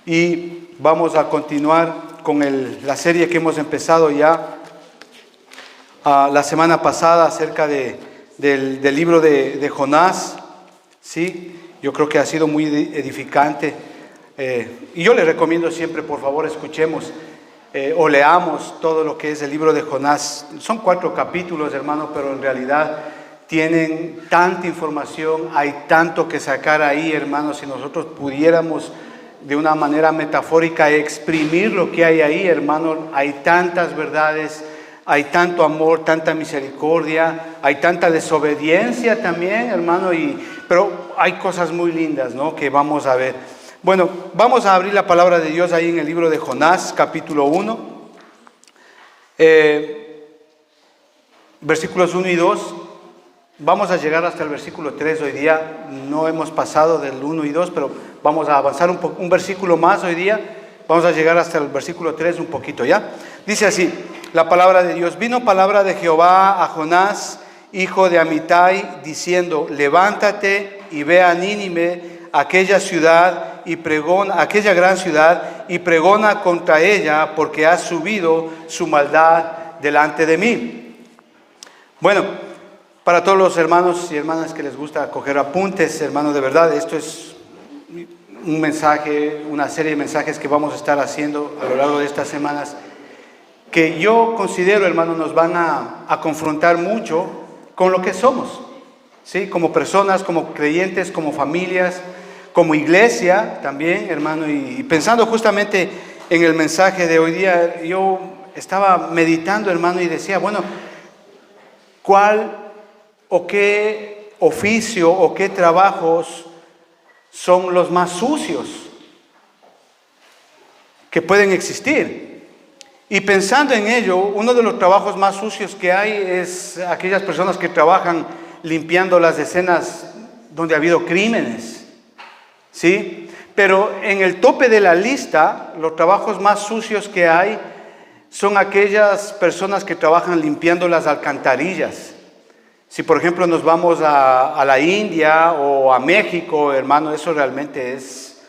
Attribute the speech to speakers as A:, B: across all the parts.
A: y vamos a continuar con la serie que hemos empezado ya la semana pasada acerca del libro de Jonás. ¿Sí? Yo creo que ha sido muy edificante y yo les recomiendo siempre, por favor, escuchemos o leamos todo lo que es el libro de Jonás. Son 4 capítulos, hermano, pero en realidad tienen tanta información, hay tanto que sacar ahí, hermano. Si nosotros pudiéramos de una manera metafórica exprimir lo que hay ahí, hermano, hay tantas verdades, hay tanto amor, tanta misericordia, hay tanta desobediencia también, hermano, pero hay cosas muy lindas, ¿no?, que vamos a ver. Bueno, vamos a abrir la palabra de Dios ahí en el libro de Jonás, capítulo 1, versículos 1 y 2. Vamos a llegar hasta el versículo 3 hoy día. No hemos pasado del 1 y 2, pero vamos a avanzar un versículo más hoy día. Vamos a llegar hasta el versículo 3 un poquito, ¿ya? Dice así la palabra de Dios: vino palabra de Jehová a Jonás, hijo de Amitai, diciendo: levántate y ve a Nínive, aquella gran ciudad, y pregona contra ella, porque ha subido su maldad delante de mí. Bueno, para todos los hermanos y hermanas que les gusta coger apuntes, hermanos, de verdad, esto es un mensaje, una serie de mensajes que vamos a estar haciendo a lo largo de estas semanas, que yo considero, hermanos, nos van a confrontar mucho con lo que somos, ¿sí? Como personas, como creyentes, como familias, como iglesia también, hermano. Y pensando justamente en el mensaje de hoy día, yo estaba meditando, hermano, y decía, bueno, ¿cuál o qué oficio o qué trabajos son los más sucios que pueden existir? Y pensando en ello, uno de los trabajos más sucios que hay es aquellas personas que trabajan limpiando las escenas donde ha habido crímenes, ¿sí? Pero en el tope de la lista, los trabajos más sucios que hay son aquellas personas que trabajan limpiando las alcantarillas. Si por ejemplo nos vamos a la India o a México, hermano, eso realmente es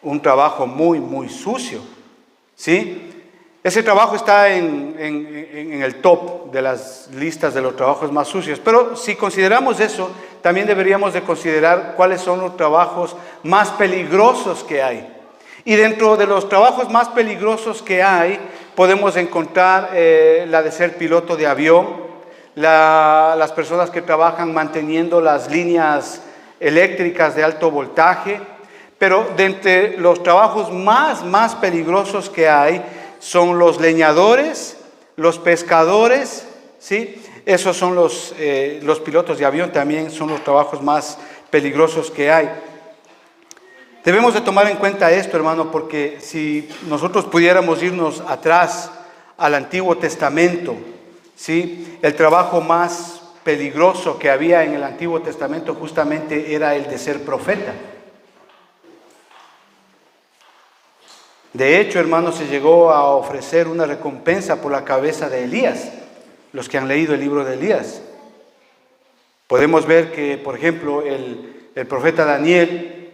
A: un trabajo muy, muy sucio, ¿sí? Ese trabajo está en el top de las listas de los trabajos más sucios. Pero si consideramos eso, también deberíamos de considerar cuáles son los trabajos más peligrosos que hay. Y dentro de los trabajos más peligrosos que hay, podemos encontrar la de ser piloto de avión, las personas que trabajan manteniendo las líneas eléctricas de alto voltaje. Pero de entre los trabajos más peligrosos que hay son los leñadores, los pescadores, ¿sí? Esos son los pilotos de avión, también son los trabajos más peligrosos que hay. Debemos de tomar en cuenta esto, hermano, porque si nosotros pudiéramos irnos atrás al Antiguo Testamento, ¿sí?, el trabajo más peligroso que había en el Antiguo Testamento justamente era el de ser profeta. De hecho, hermanos, se llegó a ofrecer una recompensa por la cabeza de Elías, los que han leído el libro de Elías. Podemos ver que, por ejemplo, el profeta Daniel,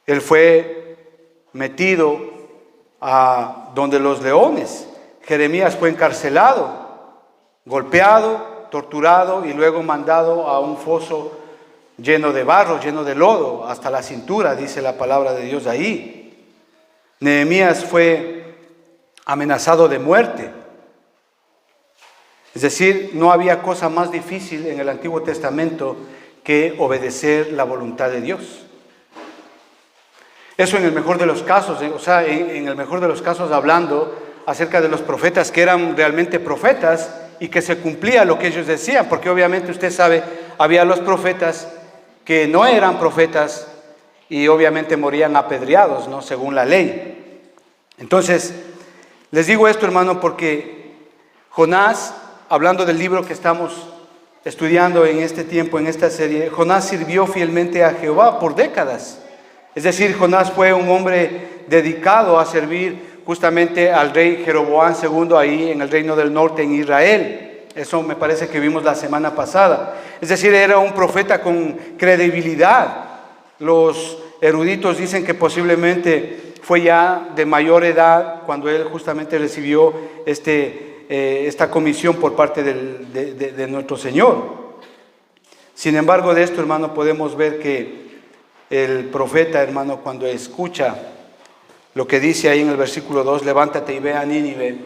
A: él fue metido a donde los leones. Jeremías fue encarcelado, golpeado, torturado y luego mandado a un foso lleno de barro, lleno de lodo, hasta la cintura, dice la palabra de Dios ahí. Nehemías fue amenazado de muerte. Es decir, no había cosa más difícil en el Antiguo Testamento que obedecer la voluntad de Dios. Eso en el mejor de los casos, en el mejor de los casos hablando acerca de los profetas que eran realmente profetas y que se cumplía lo que ellos decían, porque obviamente usted sabe, había los profetas que no eran profetas y obviamente morían apedreados, ¿no?, según la ley. Entonces, les digo esto, hermano, porque Jonás, hablando del libro que estamos estudiando en este tiempo, en esta serie, Jonás sirvió fielmente a Jehová por décadas. Es decir, Jonás fue un hombre dedicado a servir justamente al rey Jeroboam II ahí en el reino del norte en Israel. Eso me parece que vimos la semana pasada. Es decir, era un profeta con credibilidad. Los eruditos dicen que posiblemente fue ya de mayor edad cuando él justamente recibió esta comisión por parte de nuestro Señor. Sin embargo, de esto, hermano, podemos ver que el profeta, hermano, cuando escucha lo que dice ahí en el versículo 2, levántate y ve a Nínive,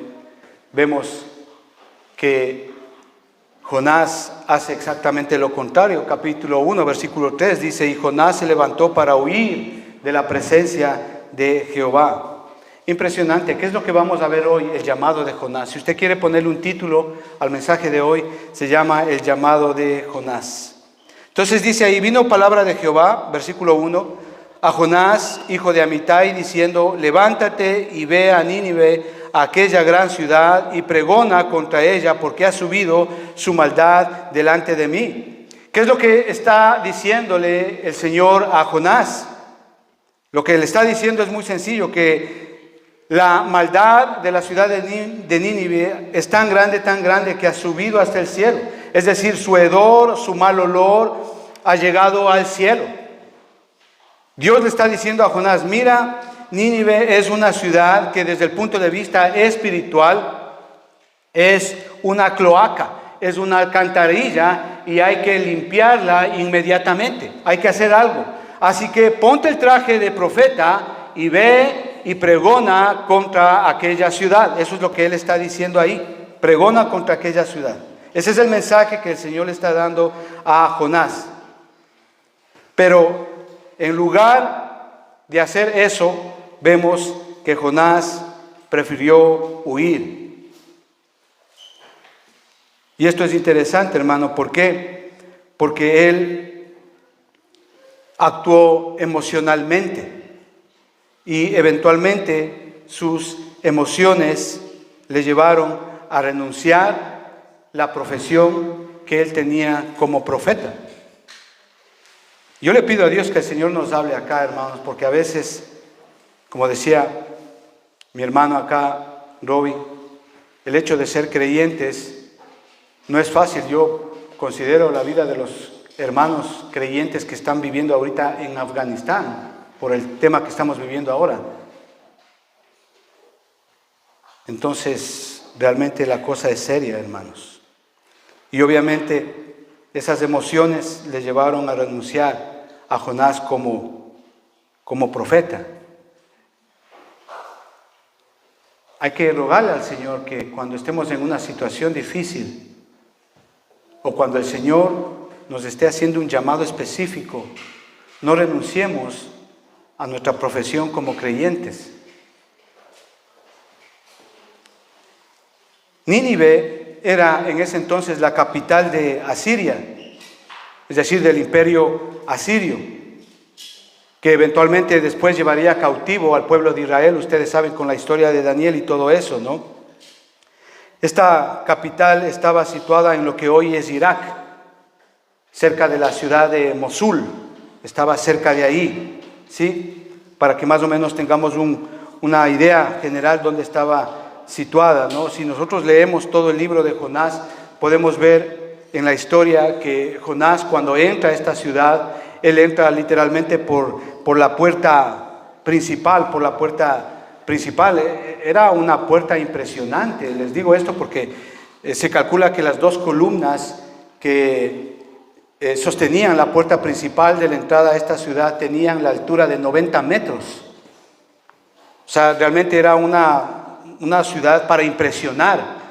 A: vemos que Jonás hace exactamente lo contrario. Capítulo 1, versículo 3 dice, y Jonás se levantó para huir de la presencia de Jehová. Impresionante. ¿Qué es lo que vamos a ver hoy? El llamado de Jonás. Si usted quiere ponerle un título al mensaje de hoy, se llama el llamado de Jonás. Entonces dice ahí, vino palabra de Jehová, versículo 1, a Jonás, hijo de Amitai, diciendo, levántate y ve a Nínive, a aquella gran ciudad, y pregona contra ella, porque ha subido su maldad delante de mí. ¿Qué es lo que está diciéndole el Señor a Jonás? Lo que le está diciendo es muy sencillo, que la maldad de la ciudad de Nínive es tan grande que ha subido hasta el cielo. Es decir, su hedor, su mal olor ha llegado al cielo. Dios le está diciendo a Jonás, mira, Nínive es una ciudad que desde el punto de vista espiritual es una cloaca, es una alcantarilla y hay que limpiarla inmediatamente, hay que hacer algo. Así que ponte el traje de profeta y ve y pregona contra aquella ciudad. Eso es lo que él está diciendo ahí, pregona contra aquella ciudad. Ese es el mensaje que el Señor le está dando a Jonás. Pero en lugar de hacer eso, vemos que Jonás prefirió huir. Y esto es interesante, hermano. ¿Por qué? Porque él actuó emocionalmente y eventualmente sus emociones le llevaron a renunciar la profesión que él tenía como profeta. Yo le pido a Dios que el Señor nos hable acá, hermanos, porque a veces, como decía mi hermano acá, Robbie, el hecho de ser creyentes no es fácil. Yo considero la vida de los hermanos creyentes que están viviendo ahorita en Afganistán, por el tema que estamos viviendo ahora. Entonces, realmente la cosa es seria, hermanos. Y obviamente esas emociones le llevaron a renunciar a Jonás como profeta. Hay que rogarle al Señor que cuando estemos en una situación difícil o cuando el Señor nos esté haciendo un llamado específico, no renunciemos a nuestra profesión como creyentes. Nínive era en ese entonces la capital de Asiria, es decir, del imperio asirio, que eventualmente después llevaría cautivo al pueblo de Israel. Ustedes saben con la historia de Daniel y todo eso, ¿no? Esta capital estaba situada en lo que hoy es Irak, cerca de la ciudad de Mosul, estaba cerca de ahí, ¿sí? Para que más o menos tengamos una idea general dónde estaba situada, ¿no? Si nosotros leemos todo el libro de Jonás, podemos ver en la historia que Jonás, cuando entra a esta ciudad, él entra literalmente por la puerta principal, Era una puerta impresionante. Les digo esto porque se calcula que las dos columnas que sostenían la puerta principal de la entrada a esta ciudad tenían la altura de 90 metros. O sea, realmente era una ciudad para impresionar,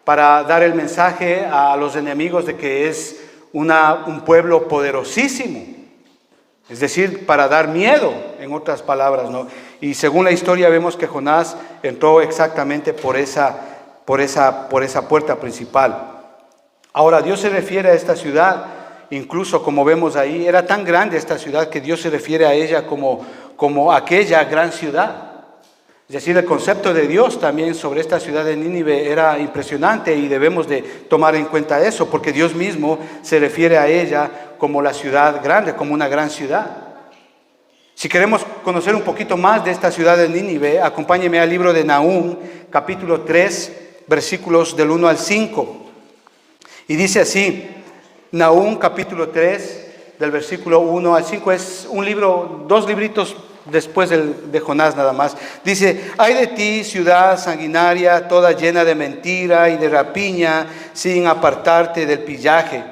A: para dar el mensaje a los enemigos de que es un pueblo poderosísimo. Es decir, para dar miedo, en otras palabras, ¿no? Y según la historia vemos que Jonás entró exactamente por esa puerta principal. Ahora, Dios se refiere a esta ciudad, incluso como vemos ahí, era tan grande esta ciudad que Dios se refiere a ella como aquella gran ciudad. Es decir, el concepto de Dios también sobre esta ciudad de Nínive era impresionante y debemos de tomar en cuenta eso, porque Dios mismo se refiere a ella como la ciudad grande, como una gran ciudad. Si queremos conocer un poquito más de esta ciudad de Nínive, acompáñeme al libro de Nahum, capítulo 3, versículos del 1 al 5. Y dice así, Nahum capítulo 3, del versículo 1 al 5, es un libro, dos libritos después de Jonás nada más. Dice, ay de ti, ciudad sanguinaria, toda llena de mentira y de rapiña, sin apartarte del pillaje.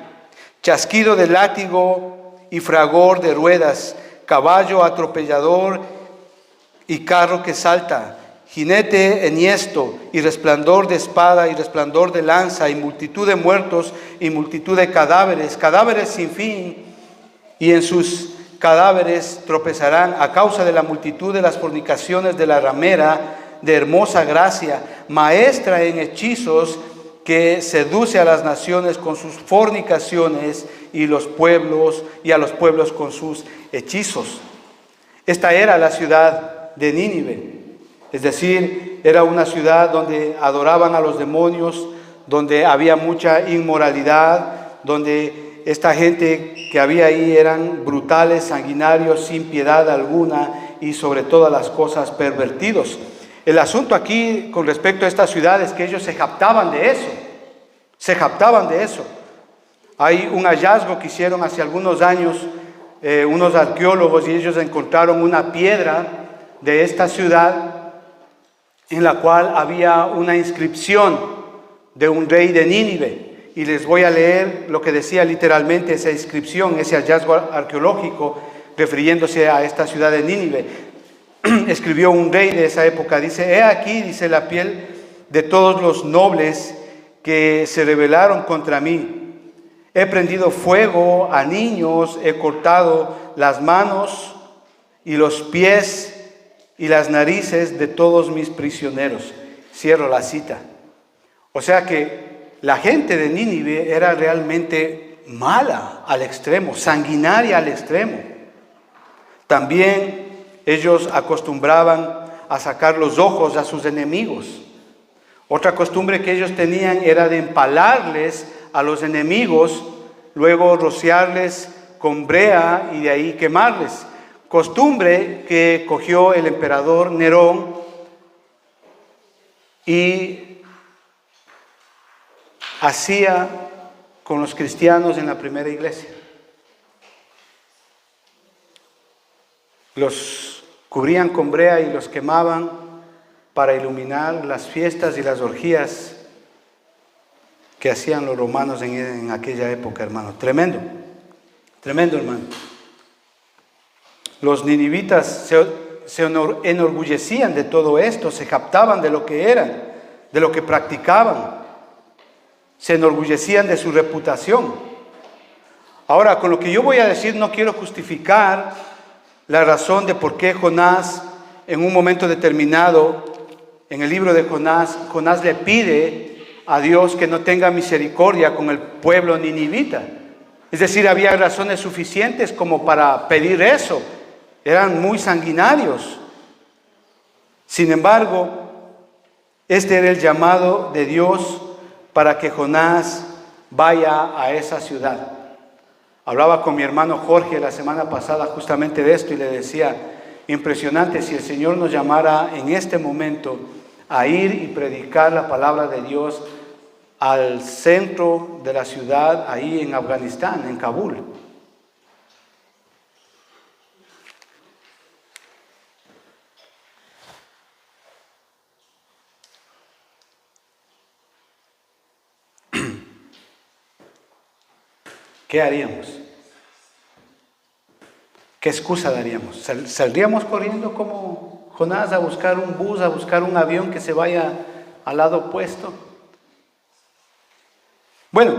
A: Chasquido de látigo y fragor de ruedas, caballo atropellador y carro que salta, jinete enhiesto y resplandor de espada y resplandor de lanza y multitud de muertos y multitud de cadáveres, cadáveres sin fin, y en sus cadáveres tropezarán a causa de la multitud de las fornicaciones de la ramera de hermosa gracia, maestra en hechizos, que seduce a las naciones con sus fornicaciones y a los pueblos con sus hechizos. Esta era la ciudad de Nínive, es decir, era una ciudad donde adoraban a los demonios, donde había mucha inmoralidad, donde esta gente que había ahí eran brutales, sanguinarios, sin piedad alguna y sobre todas las cosas pervertidos. El asunto aquí con respecto a esta ciudad es que ellos se jactaban de eso, Hay un hallazgo que hicieron hace algunos años unos arqueólogos, y ellos encontraron una piedra de esta ciudad en la cual había una inscripción de un rey de Nínive. Y les voy a leer lo que decía literalmente esa inscripción, ese hallazgo arqueológico, refiriéndose a esta ciudad de Nínive. Escribió un rey de esa época, dice, he aquí, dice, la piel de todos los nobles que se rebelaron contra mí. He prendido fuego a niños, he cortado las manos y los pies y las narices de todos mis prisioneros. Cierro la cita. O sea que la gente de Nínive era realmente mala al extremo, sanguinaria al extremo. También ellos acostumbraban a sacar los ojos a sus enemigos. Otra costumbre que ellos tenían era de empalarles a los enemigos, luego rociarles con brea y de ahí quemarles. Costumbre que cogió el emperador Nerón y hacía con los cristianos en la primera iglesia. Los cubrían con brea y los quemaban para iluminar las fiestas y las orgías que hacían los romanos en aquella época, hermano. Tremendo, tremendo, hermano. Los ninivitas se enorgullecían de todo esto, se jactaban de lo que eran, de lo que practicaban, se enorgullecían de su reputación. Ahora, con lo que yo voy a decir, no quiero justificar la razón de por qué Jonás, en un momento determinado, en el libro de Jonás le pide a Dios que no tenga misericordia con el pueblo ninivita. Es decir, había razones suficientes como para pedir eso. Eran muy sanguinarios. Sin embargo, este era el llamado de Dios para que Jonás vaya a esa ciudad. Hablaba con mi hermano Jorge la semana pasada justamente de esto y le decía, impresionante si el Señor nos llamara en este momento a ir y predicar la palabra de Dios al centro de la ciudad, ahí en Afganistán, en Kabul. ¿Qué haríamos? ¿Qué excusa daríamos? ¿Saldríamos corriendo como Jonás a buscar un bus, a buscar un avión que se vaya al lado opuesto? Bueno,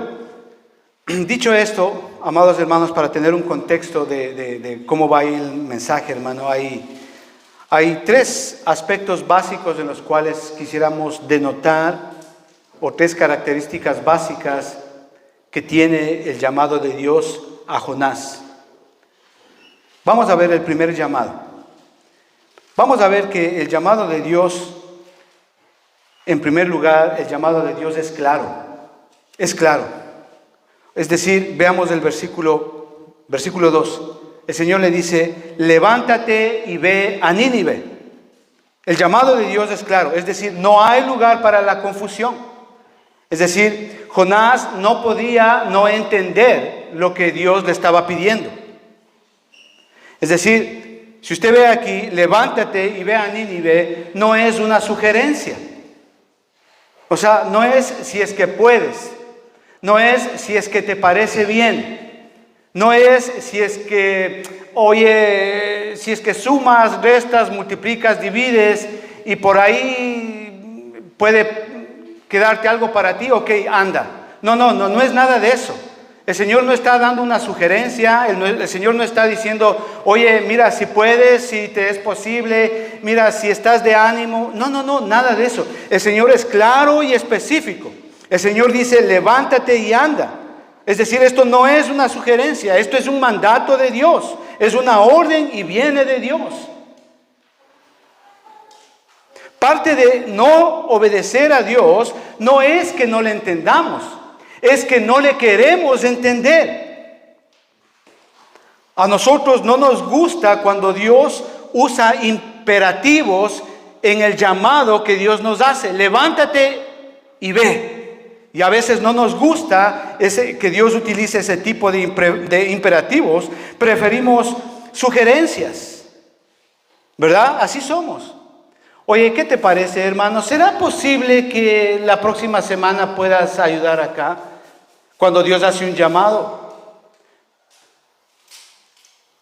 A: dicho esto, amados hermanos, para tener un contexto de cómo va el mensaje, hermano, hay tres aspectos básicos en los cuales quisiéramos denotar, o tres características básicas que tiene el llamado de Dios a Jonás. Vamos a ver el primer llamado. Vamos a ver que el llamado de Dios, en primer lugar, el llamado de Dios es claro. Es claro. Es decir, veamos el versículo 2. El Señor le dice, levántate y ve a Nínive. El llamado de Dios es claro. Es decir, no hay lugar para la confusión. Es decir, Jonás no podía no entender lo que Dios le estaba pidiendo. Es decir, si usted ve aquí, levántate y ve a Nínive, no es una sugerencia. O sea, no es si es que puedes, no es si es que te parece bien, no es si es que, oye, si es que sumas, restas, multiplicas, divides y por ahí puede quedarte algo para ti, ok, anda. No es nada de eso. El Señor no está dando una sugerencia, el Señor no está diciendo, oye, mira, si puedes, si te es posible, mira, si estás de ánimo. No, nada de eso. El Señor es claro y específico. El Señor dice, levántate y anda. Es decir, esto no es una sugerencia, esto es un mandato de Dios, es una orden y viene de Dios. Parte de no obedecer a Dios no es que no le entendamos, es que no le queremos entender. A nosotros no nos gusta cuando Dios usa imperativos en el llamado que Dios nos hace. Levántate y ve. Y a veces no nos gusta que Dios utilice ese tipo de imperativos. Preferimos sugerencias, ¿verdad? Así somos. Oye, ¿qué te parece, hermano? ¿Será posible que la próxima semana puedas ayudar acá? Cuando Dios hace un llamado.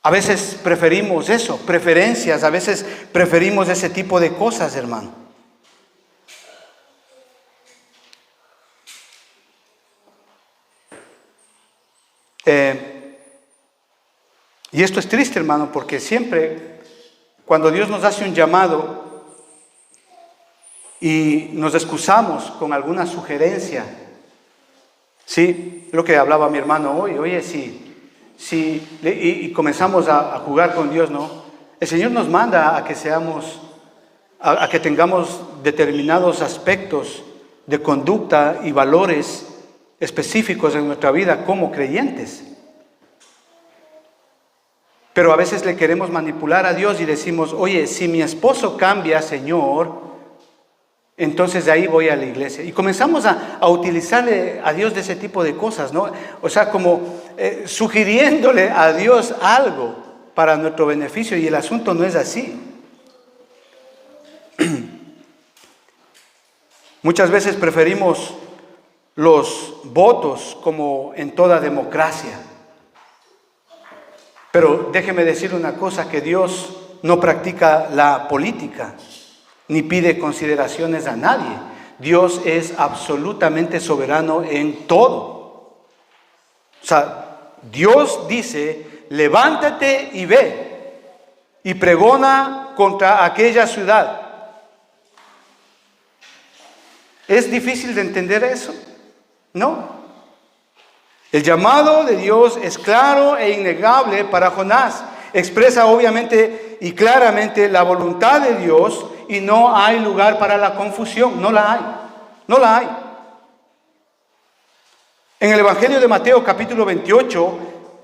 A: A veces preferimos eso, preferencias, a veces preferimos ese tipo de cosas, hermano. Y esto es triste, hermano, porque siempre cuando Dios nos hace un llamado y nos excusamos con alguna sugerencia, sí, lo que hablaba mi hermano hoy, oye, y comenzamos a jugar con Dios, ¿no? El Señor nos manda a que a que tengamos determinados aspectos de conducta y valores específicos en nuestra vida como creyentes. Pero a veces le queremos manipular a Dios y decimos, oye, si mi esposo cambia, Señor, entonces de ahí voy a la iglesia. Y comenzamos a utilizarle a Dios de ese tipo de cosas, ¿no? O sea, como sugiriéndole a Dios algo para nuestro beneficio, y el asunto no es así. Muchas veces preferimos los votos como en toda democracia. Pero déjeme decir una cosa, que Dios no practica la política, ni pide consideraciones a nadie. Dios es absolutamente soberano en todo. O sea, Dios dice, levántate y ve, y pregona contra aquella ciudad. ¿Es difícil de entender eso? No. El llamado de Dios es claro e innegable para Jonás. Expresa obviamente y claramente la voluntad de Dios y no hay lugar para la confusión. No la hay. En el Evangelio de Mateo capítulo 28,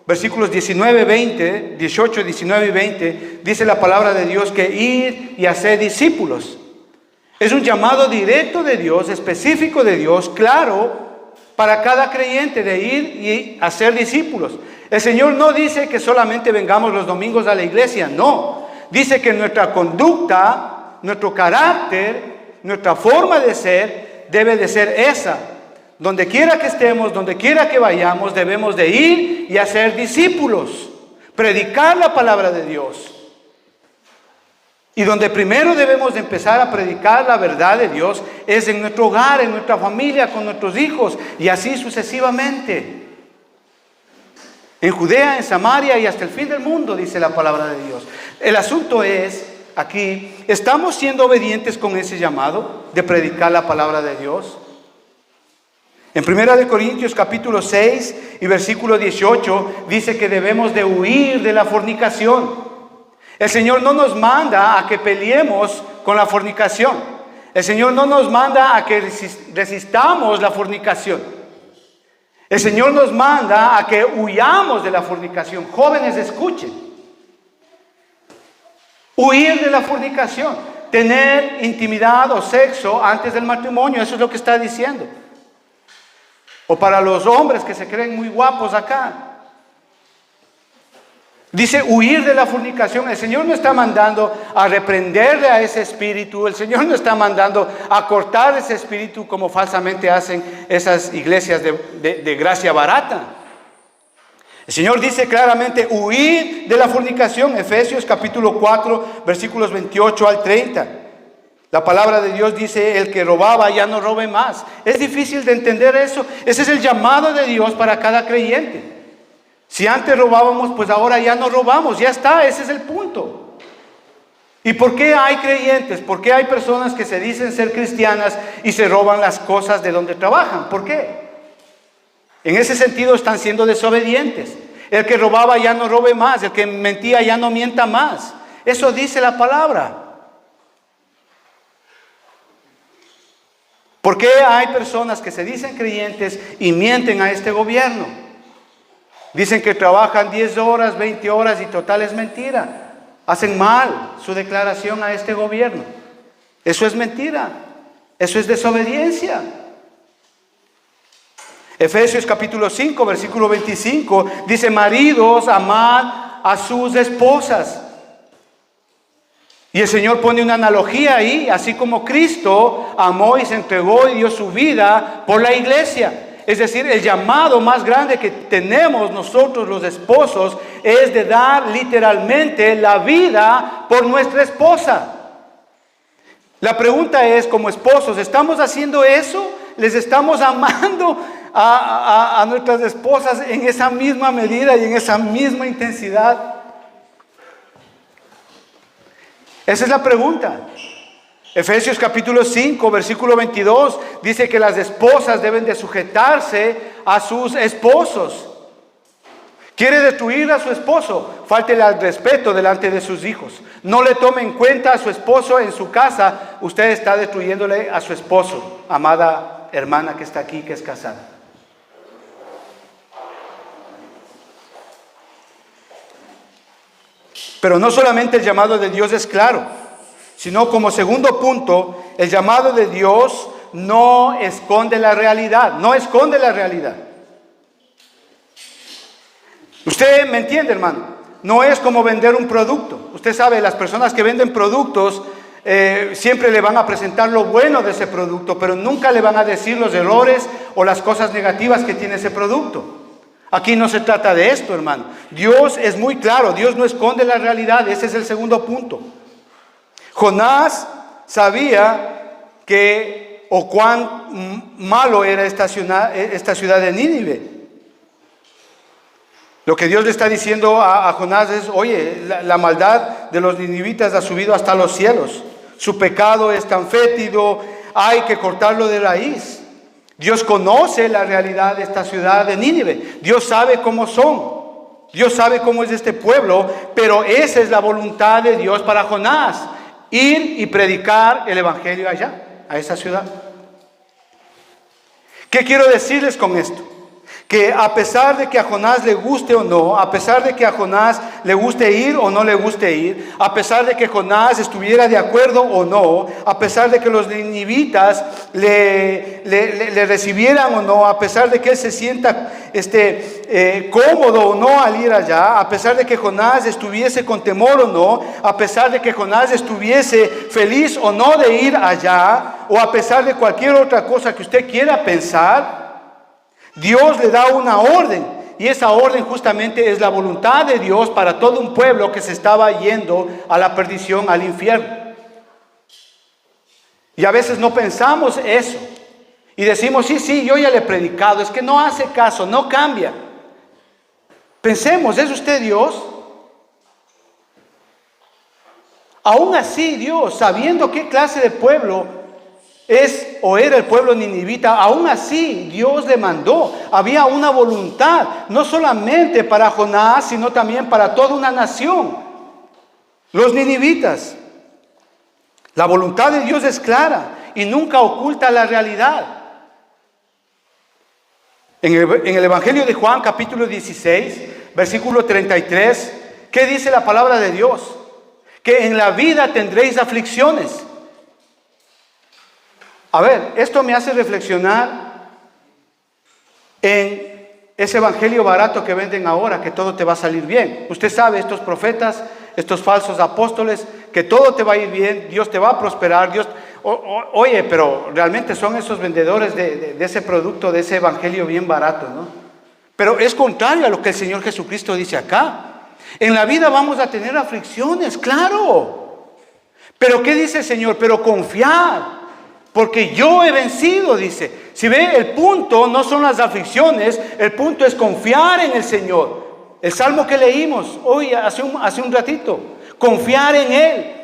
A: versículos 18, 19 y 20, dice la palabra de Dios que ir y hacer discípulos. Es un llamado directo de Dios, específico de Dios, claro, para cada creyente, de ir y hacer discípulos. El Señor no dice que solamente vengamos los domingos a la iglesia, no. Dice que nuestra conducta, nuestro carácter, nuestra forma de ser, debe de ser esa. Donde quiera que estemos, donde quiera que vayamos, debemos de ir y hacer discípulos. Predicar la palabra de Dios. Y donde primero debemos de empezar a predicar la verdad de Dios es en nuestro hogar, en nuestra familia, con nuestros hijos y así sucesivamente. En Judea, en Samaria y hasta el fin del mundo, dice la palabra de Dios. El asunto es, aquí, ¿estamos siendo obedientes con ese llamado de predicar la palabra de Dios? En 1 Corintios capítulo 6 y versículo 18 dice que debemos de huir de la fornicación. El Señor no nos manda a que peleemos con la fornicación. El Señor no nos manda a que resistamos la fornicación. El Señor nos manda a que huyamos de la fornicación. Jóvenes, escuchen. Huir de la fornicación. Tener intimidad o sexo antes del matrimonio. Eso es lo que está diciendo. O para los hombres que se creen muy guapos acá. Dice huir de la fornicación. El Señor no está mandando a reprenderle a ese espíritu. El Señor no está mandando a cortar ese espíritu como falsamente hacen esas iglesias de gracia barata. El Señor dice claramente huir de la fornicación. Efesios capítulo 4 versículos 28 al 30. La palabra de Dios dice: el que robaba ya no robe más. Es difícil de entender eso. Ese es el llamado de Dios para cada creyente. Si antes robábamos, pues ahora ya no robamos. Ya está, ese es el punto. ¿Y por qué hay creyentes? ¿Por qué hay personas que se dicen ser cristianas y se roban las cosas de donde trabajan? ¿Por qué? En ese sentido están siendo desobedientes. El que robaba ya no robe más. El que mentía ya no mienta más. Eso dice la palabra. ¿Por qué hay personas que se dicen creyentes y mienten a este gobierno? Dicen que trabajan 10 horas, 20 horas y total es mentira. Hacen mal su declaración a este gobierno. Eso es mentira. Eso es desobediencia. Efesios capítulo 5, versículo 25 dice: maridos, amad a sus esposas. Y el Señor pone una analogía ahí, así como Cristo amó y se entregó y dio su vida por la iglesia. Es decir, el llamado más grande que tenemos nosotros los esposos es de dar literalmente la vida por nuestra esposa. La pregunta es, como esposos, ¿estamos haciendo eso? ¿Les estamos amando a nuestras esposas en esa misma medida y en esa misma intensidad? Esa es la pregunta. Efesios capítulo 5, versículo 22, dice que las esposas deben de sujetarse a sus esposos. ¿Quiere destruir a su esposo? Fáltele al respeto delante de sus hijos. No le tome en cuenta a su esposo en su casa. Usted está destruyéndole a su esposo, amada hermana que está aquí, que es casada. Pero no solamente el llamado de Dios es claro, sino como segundo punto, el llamado de Dios no esconde la realidad. No esconde la realidad. Usted me entiende, hermano. No es como vender un producto. Usted sabe, las personas que venden productos siempre le van a presentar lo bueno de ese producto, pero nunca le van a decir los errores o las cosas negativas que tiene ese producto. Aquí no se trata de esto, hermano. Dios es muy claro. Dios no esconde la realidad. Ese es el segundo punto. Jonás sabía cuán malo era esta ciudad de Nínive. Lo que Dios le está diciendo a Jonás es: oye, la maldad de los ninivitas ha subido hasta los cielos. Su pecado es tan fétido, hay que cortarlo de raíz. Dios conoce la realidad de esta ciudad de Nínive. Dios sabe cómo son. Dios sabe cómo es este pueblo, pero esa es la voluntad de Dios para Jonás. Ir y predicar el evangelio allá, a esa ciudad. ¿Qué quiero decirles con esto? Que a pesar de que a Jonás le guste o no, a pesar de que a Jonás le guste ir o no le guste ir, a pesar de que Jonás estuviera de acuerdo o no, a pesar de que los ninivitas le recibieran o no, a pesar de que él se sienta cómodo o no al ir allá, a pesar de que Jonás estuviese con temor o no, a pesar de que Jonás estuviese feliz o no de ir allá, o a pesar de cualquier otra cosa que usted quiera pensar, Dios le da una orden, y esa orden justamente es la voluntad de Dios para todo un pueblo que se estaba yendo a la perdición, al infierno. Y a veces no pensamos eso y decimos: sí, yo ya le he predicado, es que no hace caso, no cambia. Pensemos, ¿es usted Dios? Aún así, Dios, sabiendo qué clase de pueblo es o era el pueblo ninivita, aún así Dios le mandó. Había una voluntad, no solamente para Jonás, sino también para toda una nación, los ninivitas. La voluntad de Dios es clara y nunca oculta la realidad. En el Evangelio de Juan, capítulo 16, versículo 33, ¿qué dice la palabra de Dios? Que en la vida tendréis aflicciones. A ver, esto me hace reflexionar en ese evangelio barato que venden ahora, que todo te va a salir bien. Usted sabe, estos profetas, estos falsos apóstoles, que todo te va a ir bien, Dios te va a prosperar, oye, pero realmente son esos vendedores de ese producto, de ese evangelio bien barato, ¿no? Pero es contrario a lo que el Señor Jesucristo dice acá. En la vida vamos a tener aflicciones, claro. Pero ¿qué dice el Señor? Pero confiar, porque yo he vencido, dice. Si ve, el punto no son las aflicciones, el punto es confiar en el Señor. El salmo que leímos hoy, hace un ratito, confiar en Él.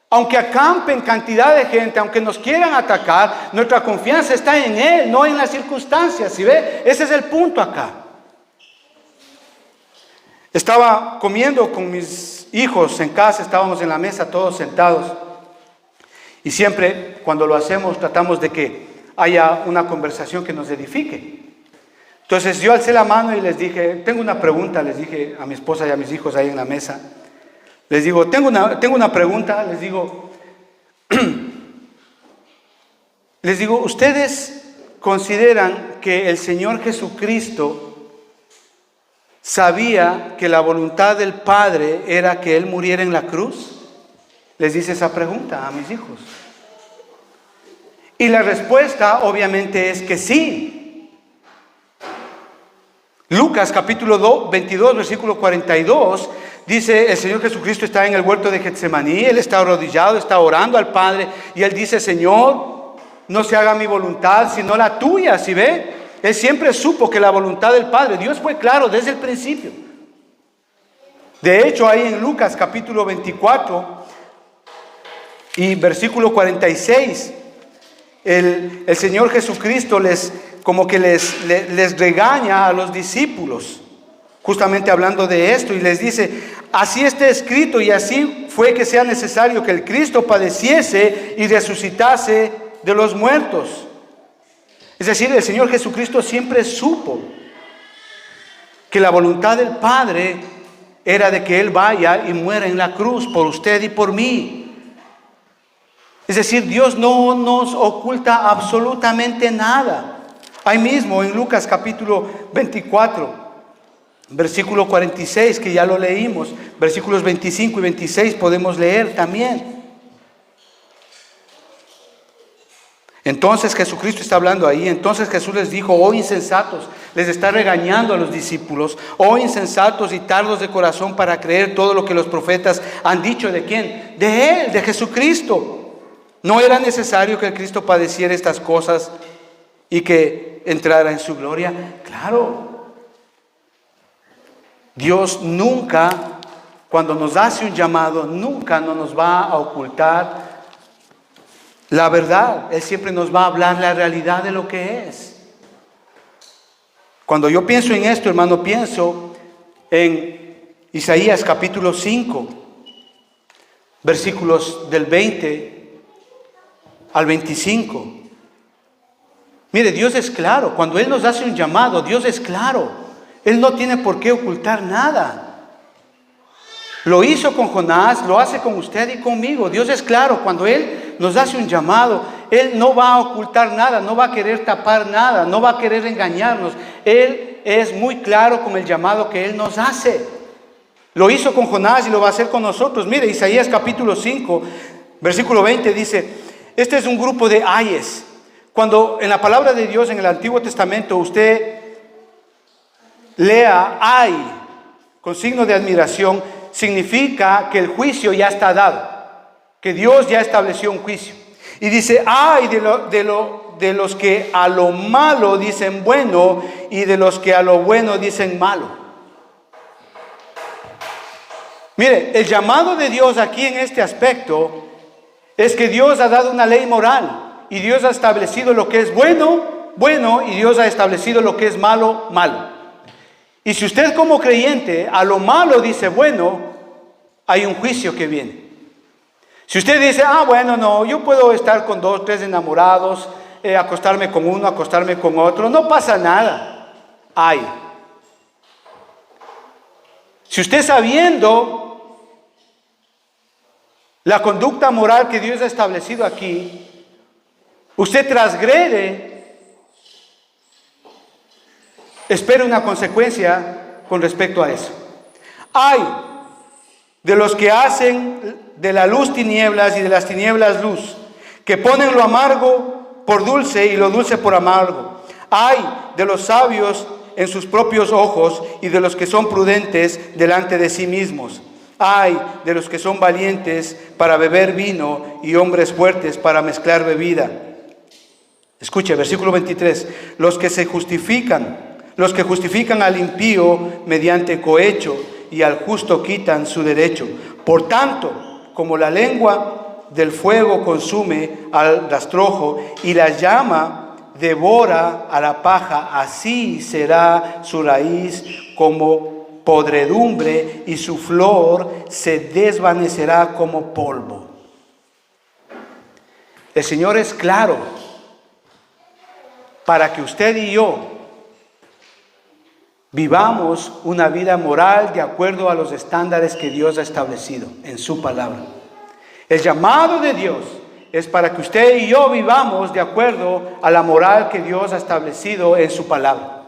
A: Aunque acampen cantidad de gente, aunque nos quieran atacar, nuestra confianza está en Él, no en las circunstancias. ¿Sí ve? Ese es el punto acá. Estaba comiendo con mis hijos en casa, estábamos en la mesa todos sentados. Y siempre cuando lo hacemos tratamos de que haya una conversación que nos edifique. Entonces yo alcé la mano y les dije, tengo una pregunta, les dije a mi esposa y a mis hijos ahí en la mesa. Les digo, tengo una pregunta, les digo, ¿ustedes consideran que el Señor Jesucristo sabía que la voluntad del Padre era que Él muriera en la cruz? Les hice esa pregunta a mis hijos. Y la respuesta obviamente es que sí. Lucas capítulo 22, versículo 42, dice, el Señor Jesucristo está en el huerto de Getsemaní, Él está arrodillado, está orando al Padre, y Él dice, Señor, no se haga mi voluntad, sino la tuya. ¿Sí ve? Él siempre supo que la voluntad del Padre, Dios fue claro desde el principio. De hecho, ahí en Lucas capítulo 24 y versículo 46, el Señor Jesucristo les regaña a los discípulos, justamente hablando de esto, y les dice, así está escrito y así fue que sea necesario que el Cristo padeciese y resucitase de los muertos. Es decir, el Señor Jesucristo siempre supo que la voluntad del Padre era de que Él vaya y muera en la cruz por usted y por mí. Es decir, Dios no nos oculta absolutamente nada. Ahí mismo en Lucas capítulo 24, versículo 46, que ya lo leímos, versículos 25 y 26 podemos leer también. Entonces Jesucristo está hablando ahí. Entonces Jesús les dijo, oh insensatos, les está regañando a los discípulos, oh insensatos y tardos de corazón para creer todo lo que los profetas han dicho. ¿De quién? De Él, de Jesucristo. ¿No era necesario que el Cristo padeciera estas cosas y que entrara en su gloria? Claro. Dios nunca, cuando nos hace un llamado, nunca no nos va a ocultar la verdad. Él siempre nos va a hablar la realidad de lo que es. Cuando yo pienso en esto, hermano, pienso en Isaías capítulo 5, versículos del 20 al 25. Mire, Dios es claro. Cuando Él nos hace un llamado, Dios es claro. Él no tiene por qué ocultar nada. Lo hizo con Jonás, lo hace con usted y conmigo. Dios es claro. Cuando Él nos hace un llamado, Él no va a ocultar nada, no va a querer tapar nada, no va a querer engañarnos. Él es muy claro con el llamado que Él nos hace. Lo hizo con Jonás y lo va a hacer con nosotros. Mire, Isaías capítulo 5, versículo 20 dice, este es un grupo de ayes. Cuando en la palabra de Dios en el Antiguo Testamento usted lea ay con signo de admiración, significa que el juicio ya está dado, que Dios ya estableció un juicio. Y dice, ay de los que a lo malo dicen bueno y de los que a lo bueno dicen malo. Mire, el llamado de Dios aquí en este aspecto es que Dios ha dado una ley moral y Dios ha establecido lo que es bueno, bueno, y Dios ha establecido lo que es malo, malo. Y si usted como creyente a lo malo dice bueno, hay un juicio que viene. Si usted dice, bueno, no, yo puedo estar con 2, 3 enamorados, acostarme con uno, acostarme con otro, no pasa nada. Hay. Si usted sabiendo la conducta moral que Dios ha establecido aquí, usted transgrede espere una consecuencia con respecto a eso. Ay de los que hacen de la luz tinieblas y de las tinieblas luz, que ponen lo amargo por dulce y lo dulce por amargo. Ay de los sabios en sus propios ojos y de los que son prudentes delante de sí mismos. Ay de los que son valientes para beber vino y hombres fuertes para mezclar bebida. Escuche, versículo 23. Los que justifican al impío mediante cohecho y al justo quitan su derecho. Por tanto, como la lengua del fuego consume al rastrojo y la llama devora a la paja, así será su raíz como podredumbre y su flor se desvanecerá como polvo. El Señor es claro para que usted y yo vivamos una vida moral de acuerdo a los estándares que Dios ha establecido en su palabra. El llamado de Dios es para que usted y yo vivamos de acuerdo a la moral que Dios ha establecido en su palabra.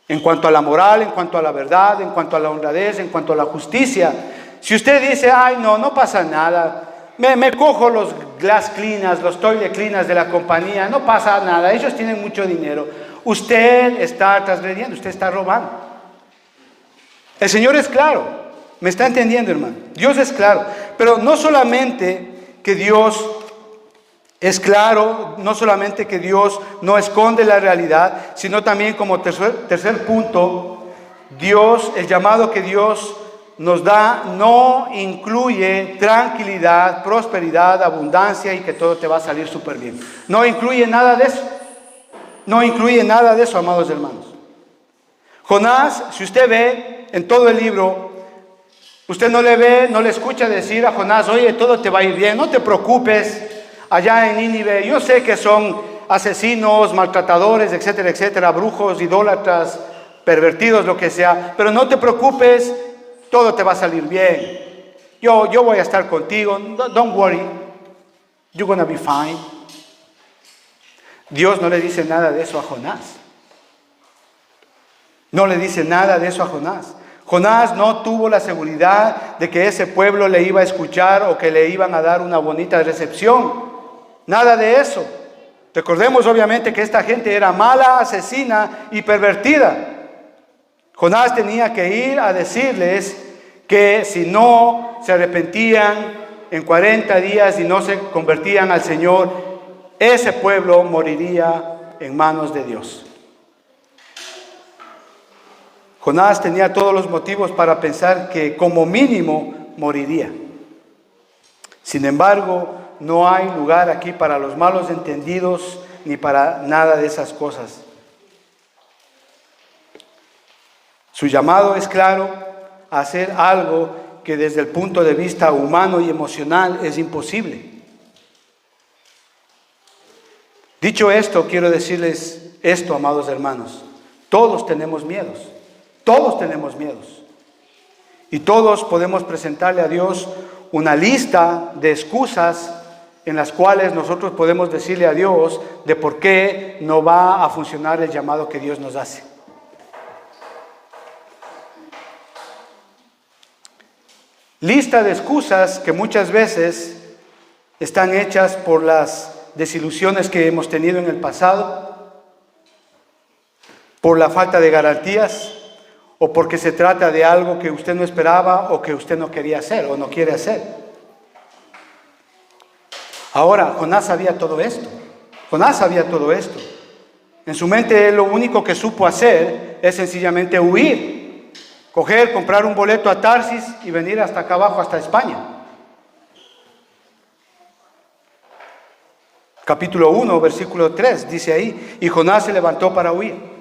A: En cuanto a la moral, en cuanto a la verdad, en cuanto a la honradez, en cuanto a la justicia. Si usted dice, ay no pasa nada, me cojo los glass cleaners, los toilet cleaners de la compañía, no pasa nada, ellos tienen mucho dinero. Usted está transgrediendo, usted está robando. El Señor es claro, ¿me está entendiendo, hermano? Dios es claro, pero no solamente que Dios es claro, no solamente que Dios no esconde la realidad, sino también como tercer punto, el llamado que Dios nos da no incluye tranquilidad, prosperidad, abundancia y que todo te va a salir súper bien. No incluye nada de eso. No incluye nada de eso, amados hermanos. Jonás, si usted ve en todo el libro, usted no le escucha decir a Jonás, oye, todo te va a ir bien, no te preocupes, allá en Nínive, yo sé que son asesinos, maltratadores, etcétera, etcétera, brujos, idólatras, pervertidos, lo que sea, pero no te preocupes, todo te va a salir bien. Yo voy a estar contigo, don't worry, you're gonna be fine. Dios no le dice nada de eso a Jonás. No le dice nada de eso a Jonás. Jonás no tuvo la seguridad de que ese pueblo le iba a escuchar o que le iban a dar una bonita recepción. Nada de eso. Recordemos obviamente que esta gente era mala, asesina y pervertida. Jonás tenía que ir a decirles que si no se arrepentían en 40 días y no se convertían al Señor, ese pueblo moriría en manos de Dios. Jonás tenía todos los motivos para pensar que como mínimo moriría. Sin embargo, no hay lugar aquí para los malos entendidos ni para nada de esas cosas. Su llamado es claro, a hacer algo que desde el punto de vista humano y emocional es imposible. Dicho esto, quiero decirles esto, amados hermanos. Todos tenemos miedos. Todos tenemos miedos. Y todos podemos presentarle a Dios una lista de excusas en las cuales nosotros podemos decirle a Dios de por qué no va a funcionar el llamado que Dios nos hace. Lista de excusas que muchas veces están hechas por las desilusiones que hemos tenido en el pasado, por la falta de garantías, o porque se trata de algo que usted no esperaba o que usted no quería hacer o no quiere hacer. Ahora, Jonás sabía todo esto. Jonás sabía todo esto. En su mente lo único que supo hacer es sencillamente huir, comprar un boleto a Tarsis y venir hasta acá abajo, hasta España. Capítulo 1, versículo 3, dice ahí, y Jonás se levantó para huir.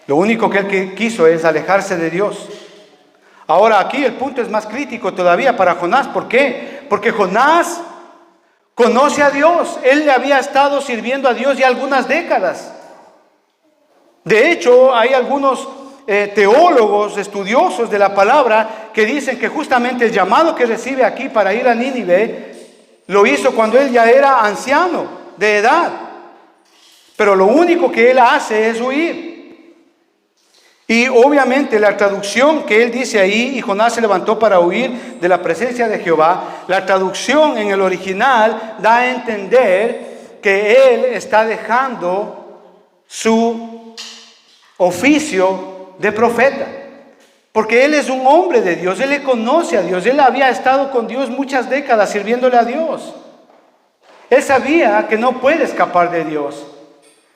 A: Lo único que él quiso es alejarse de Dios. Ahora aquí el punto es más crítico todavía para Jonás. ¿Por qué? Porque Jonás conoce a Dios. Él le había estado sirviendo a Dios ya algunas décadas. De hecho, hay algunos teólogos, estudiosos de la palabra, que dicen que justamente el llamado que recibe aquí para ir a Nínive lo hizo cuando él ya era anciano, de edad. Pero lo único que él hace es huir. Y obviamente la traducción que él dice ahí, y Jonás se levantó para huir de la presencia de Jehová, la traducción en el original da a entender que él está dejando su oficio de profeta. Porque él es un hombre de Dios, él le conoce a Dios, él había estado con Dios muchas décadas sirviéndole a Dios. Él sabía que no puede escapar de Dios,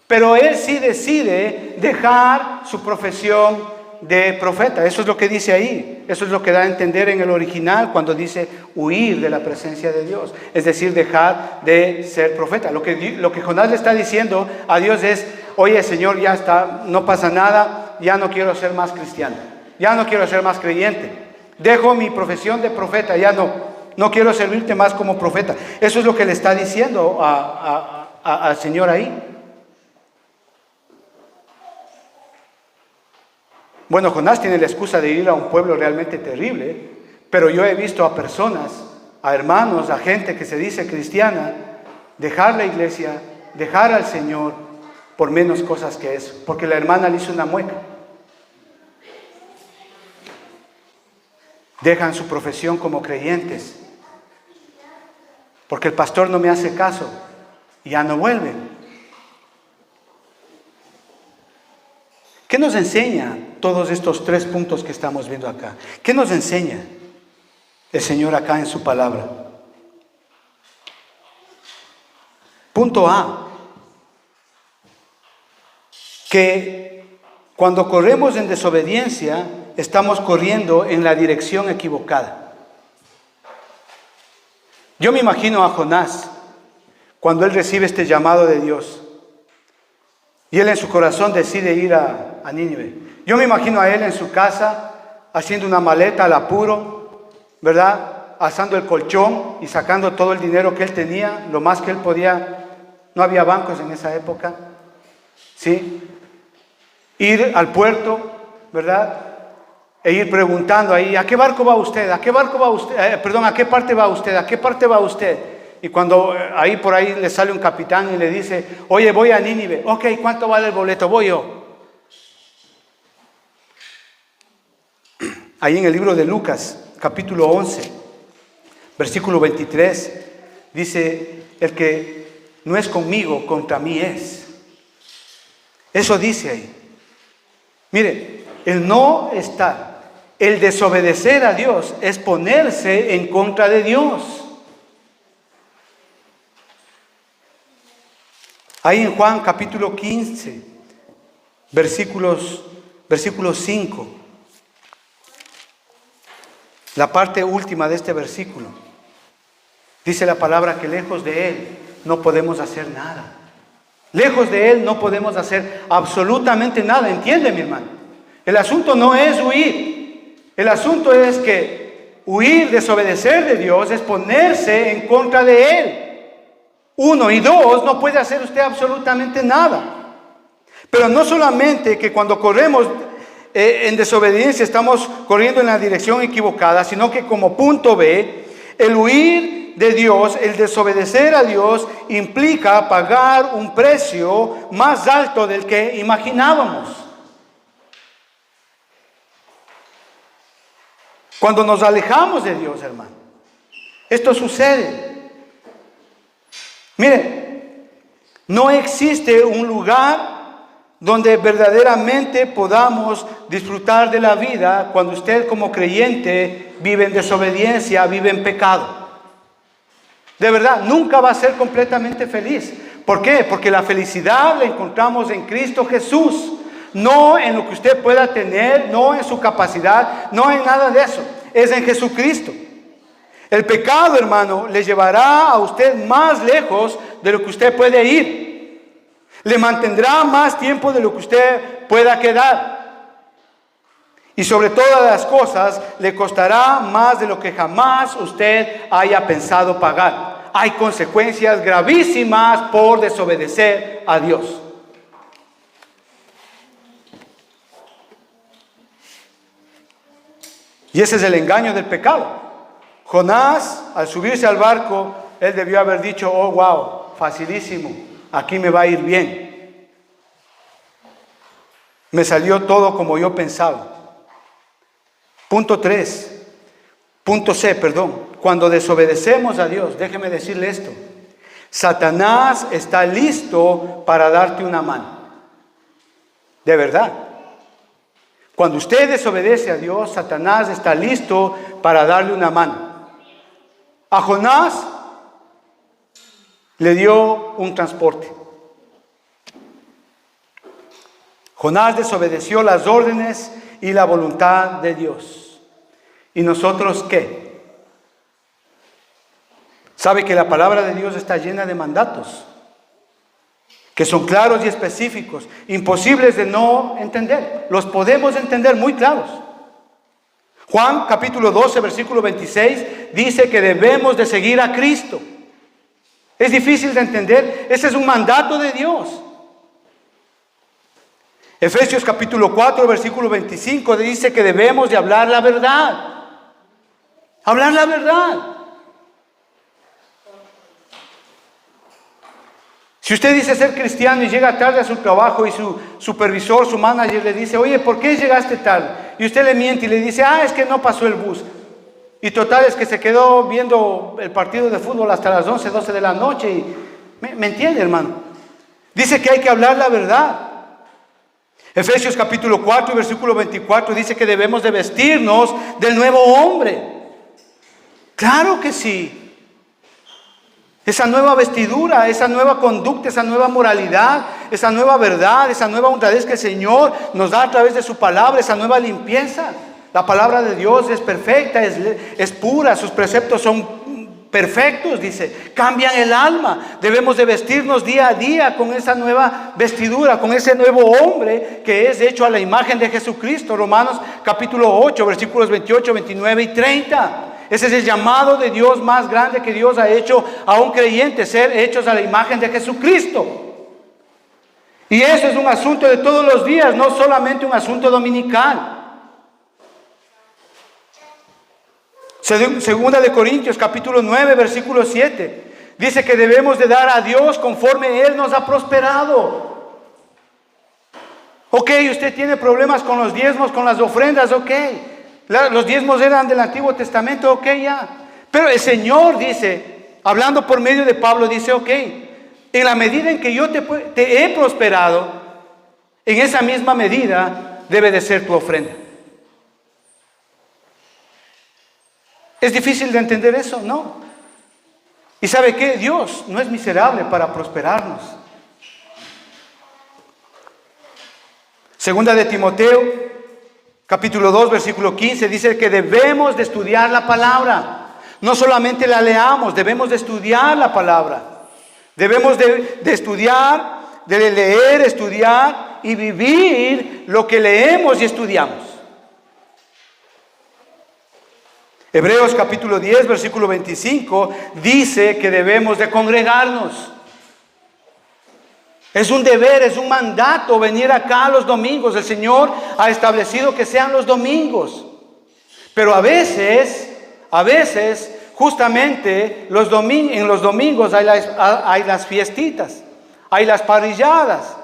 A: pero él sí decide dejar su profesión de profeta. Eso es lo que dice ahí, eso es lo que da a entender en el original cuando dice huir de la presencia de Dios, es decir, dejar de ser profeta. Lo que Jonás le está diciendo a Dios es: oye, Señor, ya está, no pasa nada, ya no quiero ser más cristiano. Ya no quiero ser más creyente. Dejo mi profesión de profeta. Ya no quiero servirte más como profeta. Eso es lo que le está diciendo al Señor ahí. Bueno, Jonás tiene la excusa de ir a un pueblo realmente terrible. Pero yo he visto a personas, a hermanos, a gente que se dice cristiana, dejar la iglesia, dejar al Señor por menos cosas que eso. Porque la hermana le hizo una mueca. Dejan su profesión como creyentes, porque el pastor no me hace caso, y ya no vuelven. ¿Qué nos enseña todos estos 3 puntos que estamos viendo acá? ¿Qué nos enseña el Señor acá en su palabra? Punto A, que cuando corremos en desobediencia, estamos corriendo en la dirección equivocada. Yo me imagino a Jonás cuando él recibe este llamado de Dios y él en su corazón decide ir a Nínive. Yo me imagino a él en su casa haciendo una maleta al apuro, ¿verdad? Asando el colchón y sacando todo el dinero que él tenía, lo más que él podía. No había bancos en esa época, ¿sí? Ir al puerto, ¿verdad? E ir preguntando ahí: ¿a qué barco va usted? ¿A qué barco va usted? ¿A qué parte va usted? ¿A qué parte va usted? Y cuando ahí por ahí le sale un capitán y le dice: oye, voy a Nínive. Ok, ¿cuánto vale el boleto? Voy yo. Ahí en el libro de Lucas, capítulo 11, versículo 23, dice: el que no es conmigo, contra mí es. Eso dice ahí. Mire, el no estar, el desobedecer a Dios es ponerse en contra de Dios. Ahí en Juan capítulo 15, versículo 5, la parte última de este versículo, dice la palabra que lejos de Él no podemos hacer nada. Lejos de Él no podemos hacer absolutamente nada. ¿Entiende, mi hermano? El asunto no es huir. El asunto es que huir, desobedecer de Dios, es ponerse en contra de Él. 1 y 2, no puede hacer usted absolutamente nada. Pero no solamente que cuando corremos en desobediencia estamos corriendo en la dirección equivocada, sino que como punto B, el huir de Dios, el desobedecer a Dios, implica pagar un precio más alto del que imaginábamos. Cuando nos alejamos de Dios, hermano, esto sucede. Mire, no existe un lugar donde verdaderamente podamos disfrutar de la vida cuando usted como creyente vive en desobediencia, vive en pecado. De verdad, nunca va a ser completamente feliz. ¿Por qué? Porque la felicidad la encontramos en Cristo Jesús. No en lo que usted pueda tener, no en su capacidad, no en nada de eso. Es en Jesucristo. El pecado, hermano, le llevará a usted más lejos de lo que usted puede ir. Le mantendrá más tiempo de lo que usted pueda quedar. Y sobre todas las cosas, le costará más de lo que jamás usted haya pensado pagar. Hay consecuencias gravísimas por desobedecer a Dios. Y ese es el engaño del pecado. Jonás, al subirse al barco, él debió haber dicho: oh, wow, facilísimo, aquí me va a ir bien. Me salió todo como yo pensaba. Punto C, cuando desobedecemos a Dios, déjeme decirle esto: Satanás está listo para darte una mano. De verdad. Cuando usted desobedece a Dios, Satanás está listo para darle una mano. A Jonás le dio un transporte. Jonás desobedeció las órdenes y la voluntad de Dios. ¿Y nosotros qué? Sabe que la palabra de Dios está llena de mandatos que son claros y específicos, imposibles de no entender. Los podemos entender muy claros. Juan capítulo 12, versículo 26 dice que debemos de seguir a Cristo. ¿Es difícil de entender? Ese es un mandato de Dios. Efesios capítulo 4, versículo 25 dice que debemos de hablar la verdad. Hablar la verdad. Si usted dice ser cristiano y llega tarde a su trabajo y su supervisor, su manager le dice: oye, ¿por qué llegaste tarde? Y usted le miente y le dice: es que no pasó el bus. Y total es que se quedó viendo el partido de fútbol hasta las 11, 12 de la noche. Y, ¿me entiende, hermano? Dice que hay que hablar la verdad. Efesios capítulo 4, versículo 24 dice que debemos de vestirnos del nuevo hombre. Claro que sí. Esa nueva vestidura, esa nueva conducta, esa nueva moralidad, esa nueva verdad, esa nueva honradez que el Señor nos da a través de su palabra, esa nueva limpieza. La palabra de Dios es perfecta, es pura, sus preceptos son perfectos, dice, cambian el alma. Debemos de vestirnos día a día con esa nueva vestidura, con ese nuevo hombre que es hecho a la imagen de Jesucristo. Romanos capítulo 8, versículos 28, 29 y 30. Ese es el llamado de Dios más grande que Dios ha hecho a un creyente: ser hechos a la imagen de Jesucristo. Y eso es un asunto de todos los días, no solamente un asunto dominical. Segunda de Corintios capítulo 9, versículo 7 dice que debemos de dar a Dios conforme Él nos ha prosperado. Ok, usted tiene problemas con los diezmos, con las ofrendas, ok. Los diezmos eran del Antiguo Testamento, ok, ya. Pero el Señor dice, hablando por medio de Pablo, dice: ok, en la medida en que yo te he prosperado, en esa misma medida debe de ser tu ofrenda. ¿Es difícil de entender eso? No. ¿Y sabe qué? Dios no es miserable para prosperarnos. Segunda de Timoteo capítulo 2, versículo 15 dice que debemos de estudiar la palabra. No solamente la leamos, debemos de estudiar la palabra. Debemos de estudiar, de leer, estudiar y vivir lo que leemos y estudiamos. Hebreos capítulo 10, versículo 25 dice que debemos de congregarnos. Es un deber, es un mandato venir acá los domingos. El Señor ha establecido que sean los domingos. Pero a veces, justamente en los domingos hay las fiestitas, hay las parrilladas.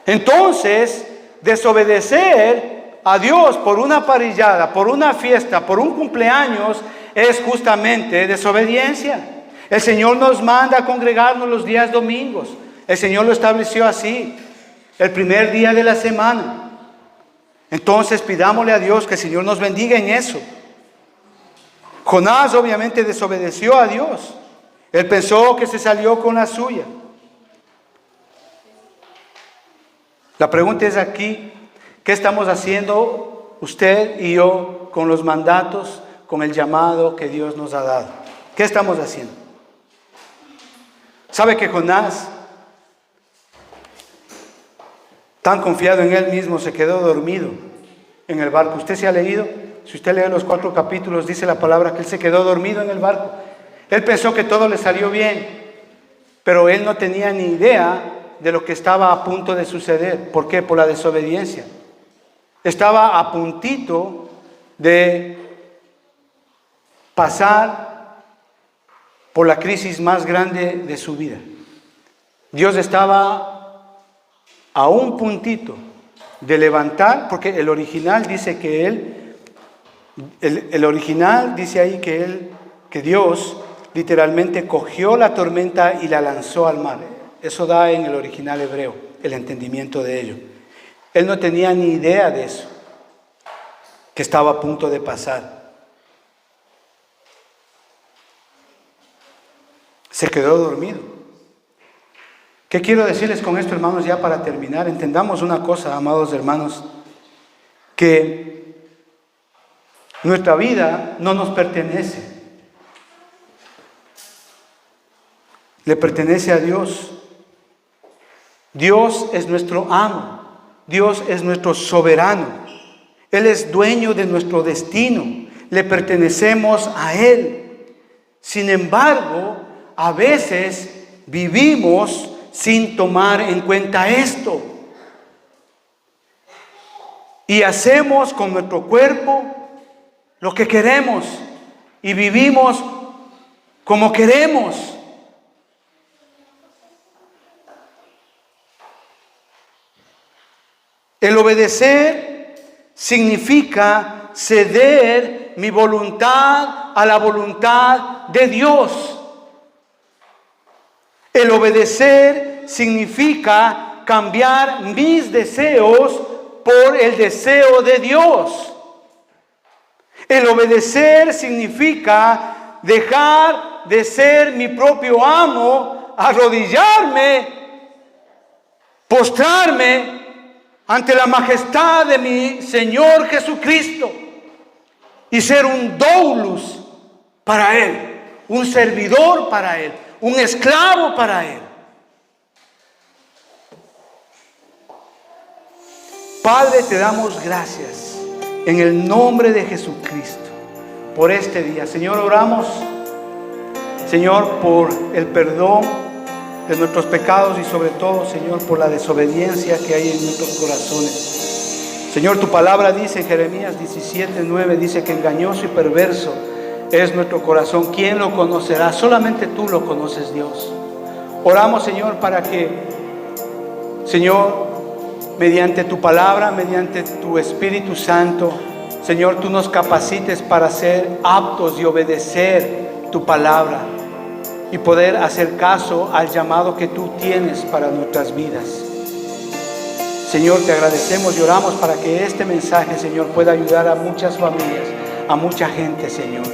A: Entonces, desobedecer a Dios por una parrillada, por una fiesta, por un cumpleaños, es justamente desobediencia. El Señor nos manda a congregarnos los días domingos. El Señor lo estableció así, el primer día de la semana. Entonces pidámosle a Dios que el Señor nos bendiga en eso. Jonás obviamente desobedeció a Dios. Él pensó que se salió con la suya. La pregunta es aquí: ¿qué estamos haciendo usted y yo con los mandatos, con el llamado que Dios nos ha dado? ¿Qué estamos haciendo? ¿Sabe que Jonás, tan confiado en él mismo, se quedó dormido en el barco? ¿Usted se ha leído? Si usted lee los 4 capítulos, dice la palabra que él se quedó dormido en el barco. Él pensó que todo le salió bien, pero él no tenía ni idea de lo que estaba a punto de suceder. ¿Por qué? Por la desobediencia. Estaba a puntito de pasar por la crisis más grande de su vida. Dios estaba a un puntito de levantar, porque el original dice que el original dice ahí que Dios literalmente cogió la tormenta y la lanzó al mar. Eso da en el original hebreo el entendimiento de ello. Él no tenía ni idea de eso, que estaba a punto de pasar. Se quedó dormido. ¿Qué quiero decirles con esto, hermanos, ya para terminar? Entendamos una cosa, amados hermanos, que nuestra vida no nos pertenece. Le pertenece a Dios. Dios es nuestro amo. Dios es nuestro soberano. Él es dueño de nuestro destino. Le pertenecemos a Él. Sin embargo, a veces vivimos sin tomar en cuenta esto. Y hacemos con nuestro cuerpo lo que queremos. Y vivimos como queremos. El obedecer significa ceder mi voluntad a la voluntad de Dios. El obedecer significa cambiar mis deseos por el deseo de Dios. El obedecer significa dejar de ser mi propio amo, arrodillarme, postrarme ante la majestad de mi Señor Jesucristo y ser un doulos para Él, un servidor para Él, un esclavo para Él. Padre, te damos gracias en el nombre de Jesucristo por este día. Señor, oramos, Señor, por el perdón de nuestros pecados y sobre todo, Señor, por la desobediencia que hay en nuestros corazones. Señor, tu palabra dice en Jeremías 17:9, dice que engañoso y perverso es nuestro corazón. ¿Quién lo conocerá? Solamente tú lo conoces, Dios. Oramos, Señor, para que, Señor, mediante tu palabra, mediante tu Espíritu Santo, Señor, tú nos capacites para ser aptos y obedecer tu palabra y poder hacer caso al llamado que tú tienes para nuestras vidas. Señor, te agradecemos y oramos para que este mensaje, Señor, pueda ayudar a muchas familias, a mucha gente, Señor.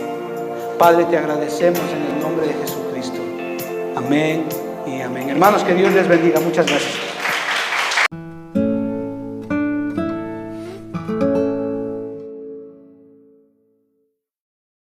A: Padre, te agradecemos en el nombre de Jesucristo. Amén y amén. Hermanos, que Dios les bendiga. Muchas gracias.